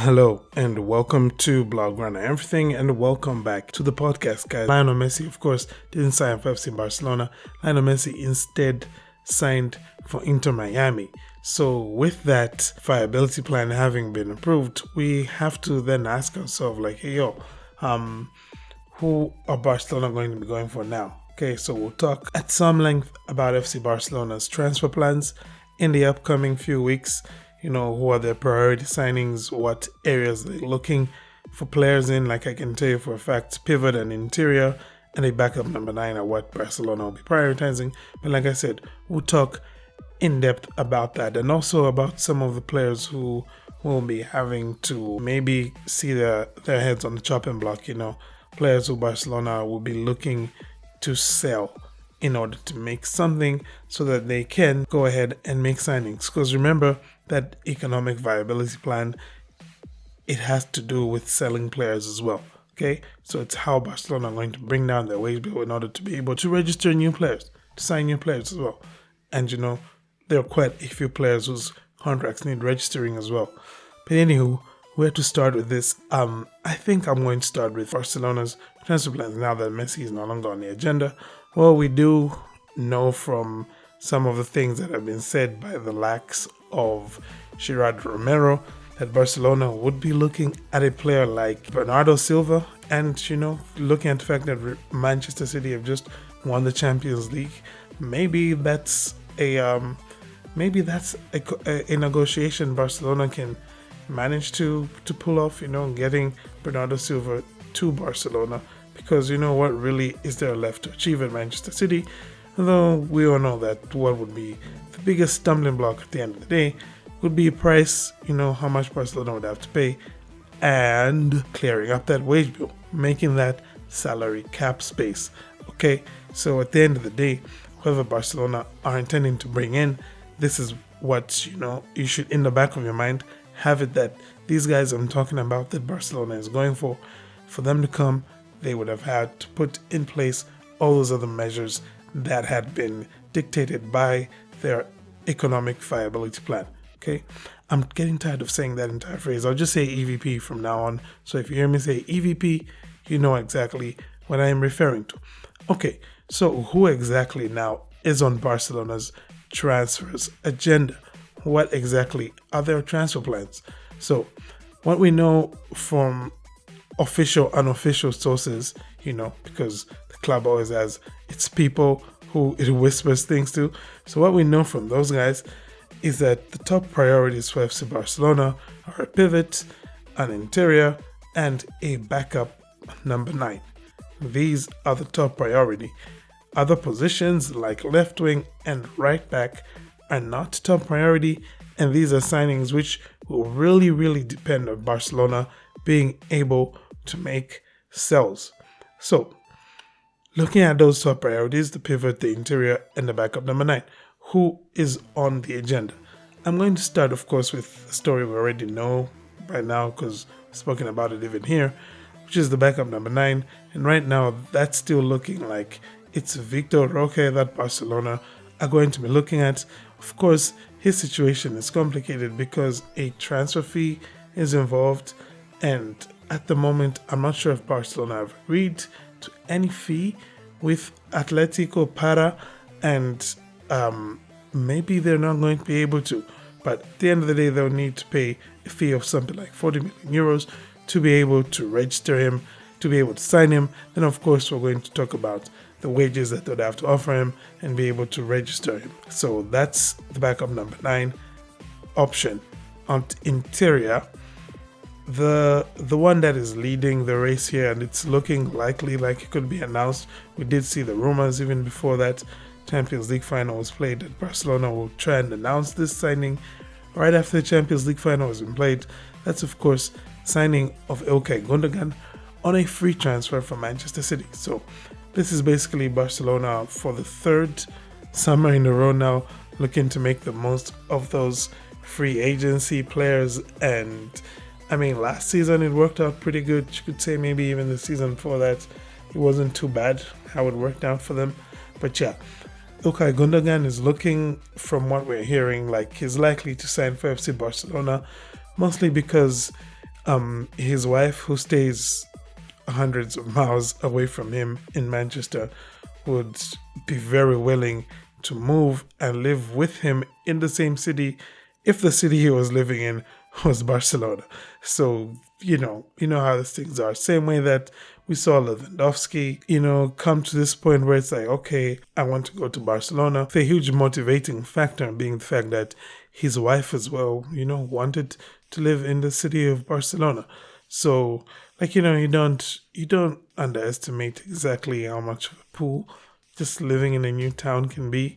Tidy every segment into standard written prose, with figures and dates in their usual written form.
Hello and welcome to Blaugrana Everything and welcome back to the podcast, guys. Lionel Messi, of course, didn't sign for FC Barcelona. Lionel Messi instead signed for Inter Miami. So with that viability plan having been approved, we have to then ask ourselves who are Barcelona going to be going for now? Okay, so we'll talk at some length about FC Barcelona's transfer plans in the upcoming few weeks. Who are their priority signings, what areas they're looking for players in. Like I can tell you for a fact, pivot and interior and a backup number 9 are what Barcelona will be prioritizing. But like I said, we'll talk in depth about that and also about some of the players who will be having to maybe see their heads on the chopping block, players who Barcelona will be looking to sell in order to make something so that they can go ahead and make signings. Because remember, that economic viability plan, it has to do with selling players as well. Okay, so it's how Barcelona are going to bring down their wage bill in order to be able to register new players, to sign new players as well. And there are quite a few players whose contracts need registering as well. But anywho, where to start with this? I think I'm going to start with Barcelona's transfer plans now that Messi is no longer on the agenda. Well, we do know from some of the things that have been said by the likes of Gerard Romero that Barcelona would be looking at a player like Bernardo Silva, and looking at the fact that Manchester City have just won the Champions League, maybe that's a negotiation Barcelona can manage to pull off, getting Bernardo Silva to Barcelona, because what really is there left to achieve at Manchester City? Although we all know that what would be the biggest stumbling block at the end of the day would be a price, how much Barcelona would have to pay, and clearing up that wage bill, making that salary cap space. Okay, so at the end of the day, whoever Barcelona are intending to bring in, this is what, you should, in the back of your mind, have it that these guys I'm talking about that Barcelona is going for them to come, they would have had to put in place all those other measures that had been dictated by their economic viability plan. Okay, I'm getting tired of saying that entire phrase. I'll just say EVP from now on. So if you hear me say EVP, you know exactly what I am referring to. Okay, so who exactly now is on Barcelona's transfers agenda? What exactly are their transfer plans? So what we know from official, unofficial sources, because the club always has its people who it whispers things to. So what we know from those guys is that the top priorities for FC Barcelona are a pivot, an interior, and a backup number 9. These are the top priority. Other positions like left wing and right back are not top priority, and these are signings which will really, really depend on Barcelona being able to make sales. So, looking at those top priorities, the pivot, the interior, and the backup number 9, who is on the agenda? I'm going to start, of course, with a story we already know right now because we've spoken about it even here, which is the backup number 9. And right now, that's still looking like it's Vitor Roque that Barcelona are going to be looking at. Of course, his situation is complicated because a transfer fee is involved, and at the moment, I'm not sure if Barcelona have agreed to any fee with Atletico Para, and maybe they're not going to be able to. But at the end of the day, they'll need to pay a fee of something like 40 million euros to be able to register him, to be able to sign him. Then, of course, we're going to talk about the wages that they'd have to offer him and be able to register him. So that's the backup number 9 option. On interior, the one that is leading the race here, and it's looking likely like it could be announced. We did see the rumors even before that Champions League final was played that Barcelona will try and announce this signing right after the Champions League final has been played. That's, of course, signing of Ilkay Gundogan on a free transfer from Manchester City. So this is basically Barcelona for the third summer in a row now, looking to make the most of those free agency players. And I mean, last season it worked out pretty good. You could say maybe even the season before that, it wasn't too bad how it worked out for them. But yeah, Ilkay Gundogan is looking, from what we're hearing, like he's likely to sign for FC Barcelona, mostly because His wife, who stays hundreds of miles away from him in Manchester, would be very willing to move and live with him in the same city if the city he was living in was Barcelona. So, how these things are. Same way that we saw Lewandowski, come to this point where it's like, okay, I want to go to Barcelona. The huge motivating factor being the fact that his wife as well, wanted to live in the city of Barcelona. So, you don't underestimate exactly how much of a pull just living in a new town can be.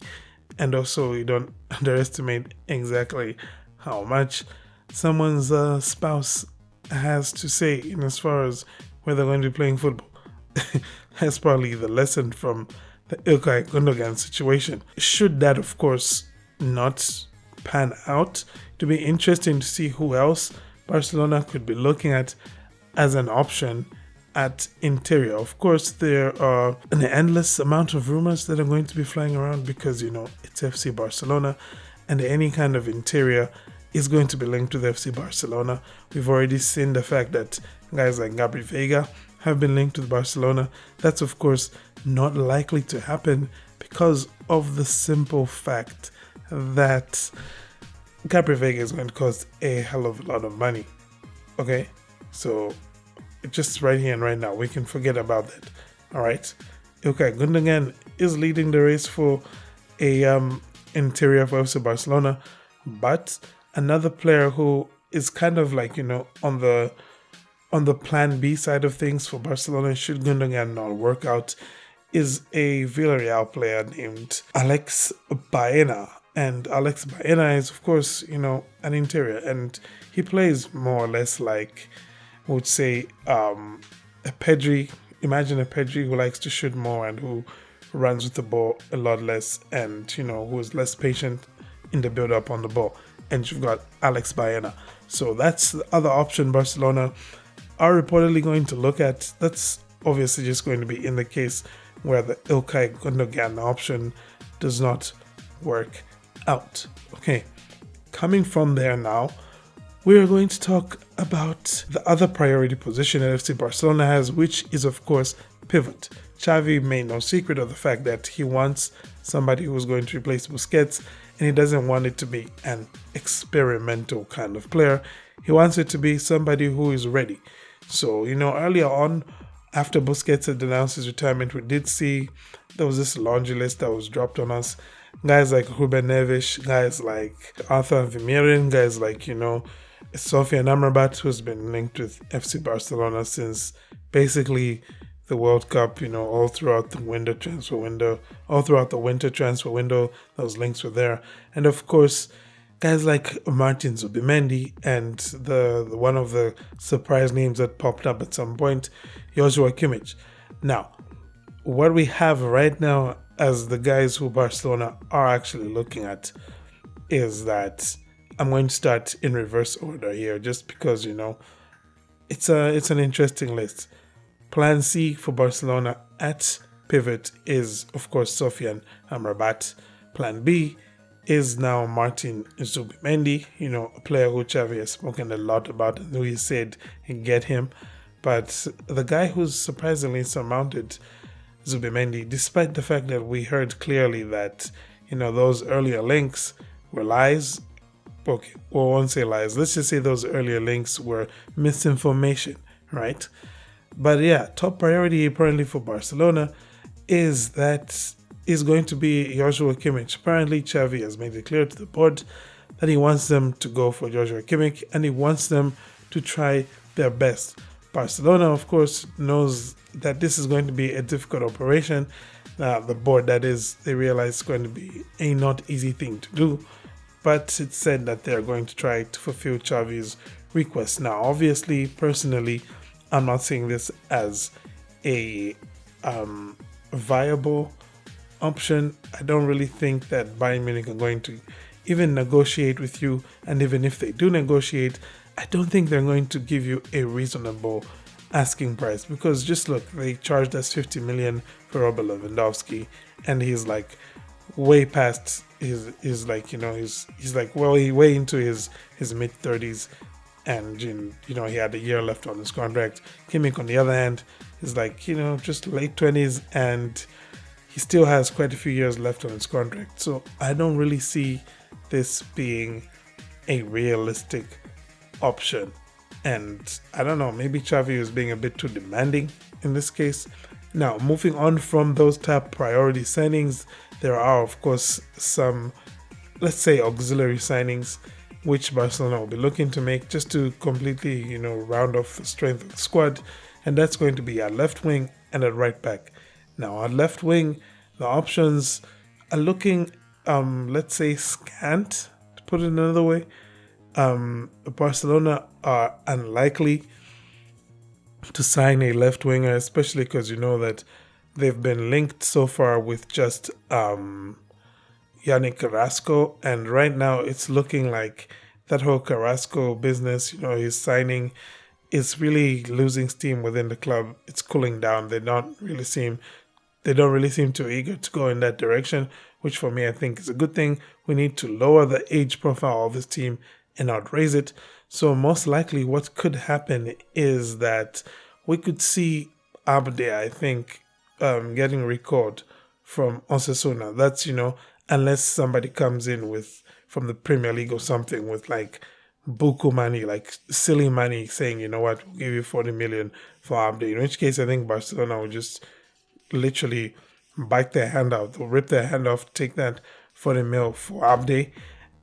And also, you don't underestimate exactly how much someone's spouse has to say in as far as where they're going to be playing football. That's probably the lesson from the Ilkay Gundogan situation. Should that, of course, not pan out, to be interesting to see who else Barcelona could be looking at as an option at interior. Of course, there are an endless amount of rumors that are going to be flying around because, it's FC Barcelona, and any kind of interior is going to be linked to the FC Barcelona. We've already seen the fact that guys like Gabri Veiga have been linked with Barcelona. That's, of course, not likely to happen because of the simple fact that Gabri Veiga is going to cost a hell of a lot of money. Okay? So, just right here and right now, we can forget about that. All right? Ilkay Gundogan is leading the race for a interior for FC Barcelona, but another player who is kind of like, on the plan B side of things for Barcelona, should Gundogan not work out, is a Villarreal player named Alex Baena. And Alex Baena is, of course, an interior, and he plays more or less like, I would say, a Pedri. Imagine a Pedri who likes to shoot more and who runs with the ball a lot less, and who is less patient in the build-up on the ball. And you've got Alex Baena. So that's the other option Barcelona are reportedly going to look at. That's obviously just going to be in the case where the Ilkay Gundogan option does not work out. Okay, coming from there now, we are going to talk about the other priority position that FC Barcelona has, which is, of course, pivot. Xavi made no secret of the fact that he wants somebody who's going to replace Busquets, and he doesn't want it to be an experimental kind of player. He wants it to be somebody who is ready. So, earlier on, after Busquets had announced his retirement, we did see there was this laundry list that was dropped on us. Guys like Ruben Neves, guys like Arthur Vermeeren, guys like, Sfyan Amrabat, who's been linked with FC Barcelona since basically the World Cup, all throughout the winter transfer window, those links were there. And of course, guys like Martin Zubimendi and the one of the surprise names that popped up at some point, Joshua Kimmich. Now, what we have right now as the guys who Barcelona are actually looking at is that I'm going to start in reverse order here just because, it's an interesting list. Plan C for Barcelona at pivot is, of course, Sfyan Amrabat. Plan B is now Martin Zubimendi, a player who Xavi has spoken a lot about and who he said get him. But the guy who's surprisingly surmounted Zubimendi, despite the fact that we heard clearly that, those earlier links were lies. Okay, well, I won't say lies. Let's just say those earlier links were misinformation, right? But yeah, top priority apparently for Barcelona is going to be Joshua Kimmich. Apparently, Xavi has made it clear to the board that he wants them to go for Joshua Kimmich and he wants them to try their best. Barcelona, of course, knows that this is going to be a difficult operation. The board, that is, they realize it's going to be a not easy thing to do, but it's said that they're going to try to fulfill Xavi's request. Now, obviously, personally, I'm not seeing this as a viable option. I don't really think that Bayern Munich are going to even negotiate with you, and even if they do negotiate, I don't think they're going to give you a reasonable asking price, because just look, they charged us 50 million for Robert Lewandowski, and he's like way past his like, he's like way into his mid 30s, and he had a year left on his contract. Kimmich, on the other hand, is like just late 20s, and he still has quite a few years left on his contract. So I don't really see this being a realistic option. And I don't know, maybe Xavi is being a bit too demanding in this case. Now, moving on from those top priority signings, there are, of course, some, let's say, auxiliary signings which Barcelona will be looking to make just to completely, round off the strength of the squad. And that's going to be at left wing and at right back. Now, at left wing, the options are looking, let's say, scant, to put it another way. Barcelona are unlikely to sign a left winger, especially because that they've been linked so far with just Yannick Carrasco, and right now it's looking like that whole Carrasco business, his signing, is really losing steam within the club. It's cooling down. They don't really seem too eager to go in that direction, which for me I think is a good thing. We need to lower the age profile of this team and not raise it. So most likely what could happen is that we could see Abde, I think, getting recalled from Osasuna. That's, unless somebody comes in from the Premier League or something with like buku money, like silly money, saying, we'll give you 40 million for Abde. In which case I think Barcelona will just literally bite their hand out. They'll rip their hand off, take that 40 mil for Abde.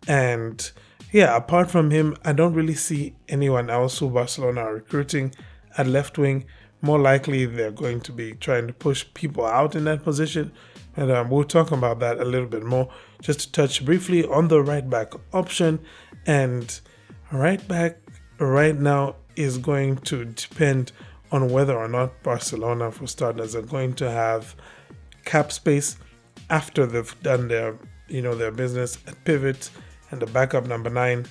And yeah, apart from him, I don't really see anyone else who Barcelona are recruiting at left wing. More likely, they're going to be trying to push people out in that position. And we'll talk about that a little bit more. Just to touch briefly on the right back option. And right back right now is going to depend on whether or not Barcelona, for starters, are going to have cap space after they've done their business at pivot and the backup number 9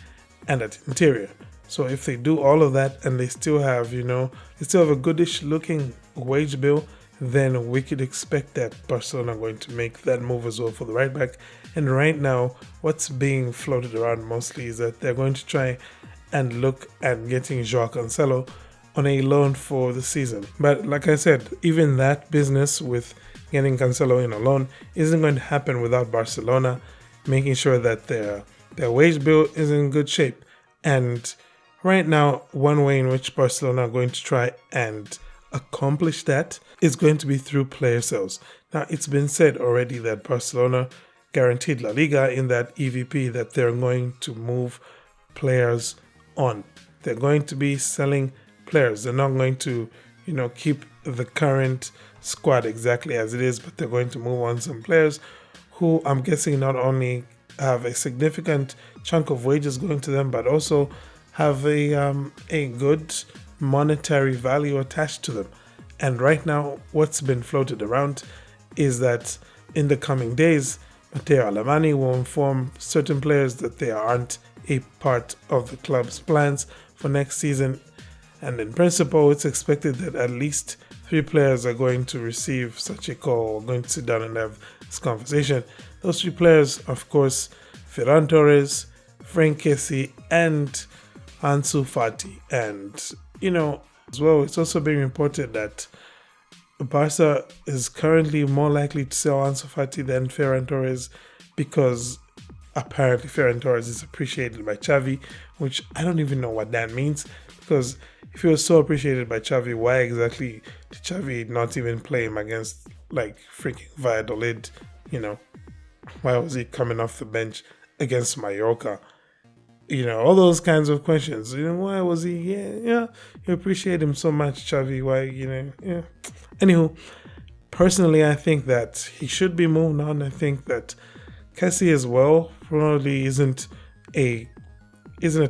and at interior. So if they do all of that and they still have, a goodish looking wage bill, then we could expect that Barcelona are going to make that move as well for the right back. And right now, what's being floated around mostly is that they're going to try and look at getting Joao Cancelo on a loan for the season. But like I said, even that business with getting Cancelo in a loan isn't going to happen without Barcelona making sure that their wage bill is in good shape. And right now, one way in which Barcelona are going to try and accomplish that is going to be through player sales. Now, it's been said already that Barcelona guaranteed La Liga in that EVP that they're going to move players on. They're going to be selling players. They're not going to, keep the current squad exactly as it is, but they're going to move on some players who I'm guessing not only have a significant chunk of wages going to them, but also have a good monetary value attached to them. And right now, what's been floated around is that in the coming days, Matteo Alemany will inform certain players that they aren't a part of the club's plans for next season. And in principle, it's expected that at least 3 players are going to receive such a call, going to sit down and have this conversation. Those 3 players, of course, Ferran Torres, Frank Kessie, and Ansu Fati. And, as well, it's also being reported that Barca is currently more likely to sell Ansu Fati than Ferran Torres because apparently Ferran Torres is appreciated by Xavi, which I don't even know what that means, because if he was so appreciated by Xavi, why exactly did Xavi not even play him against like freaking Valladolid? Why was he coming off the bench against Mallorca? All those kinds of questions. Why was he? Yeah, you appreciate him so much, Xavi. Why, yeah. Anywho, personally, I think that he should be moved on. I think that Kessie as well probably isn't a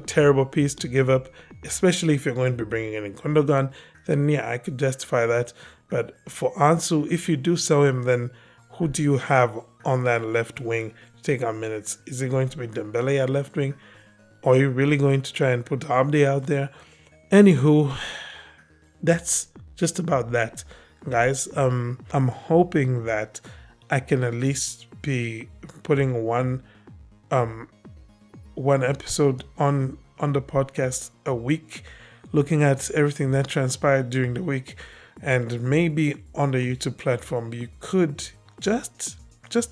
terrible piece to give up, especially if you're going to be bringing in Gundogan. Then yeah, I could justify that. But for Ansu, if you do sell him, then who do you have on that left wing to take on minutes? Is it going to be Dembele at left wing? Or are you really going to try and put Abde out there? Anywho, that's just about that, guys. I'm hoping that I can at least be putting one episode on on the podcast a week, looking at everything that transpired during the week. And maybe on the YouTube platform, you could just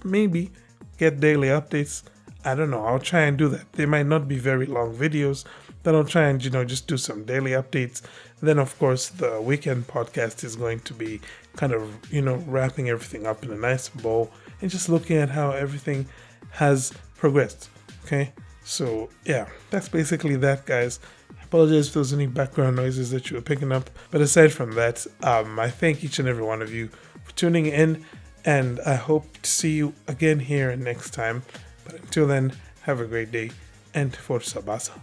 maybe get daily updates. I don't know. I'll try and do that. They might not be very long videos. Then I'll try and, just do some daily updates. Then, of course, the weekend podcast is going to be kind of, wrapping everything up in a nice bow and just looking at how everything has progressed. Okay? So, yeah, that's basically that, guys. I apologize if there was any background noises that you were picking up. But aside from that, I thank each and every one of you for tuning in. And I hope to see you again here next time. But until then, have a great day and Forza Barca.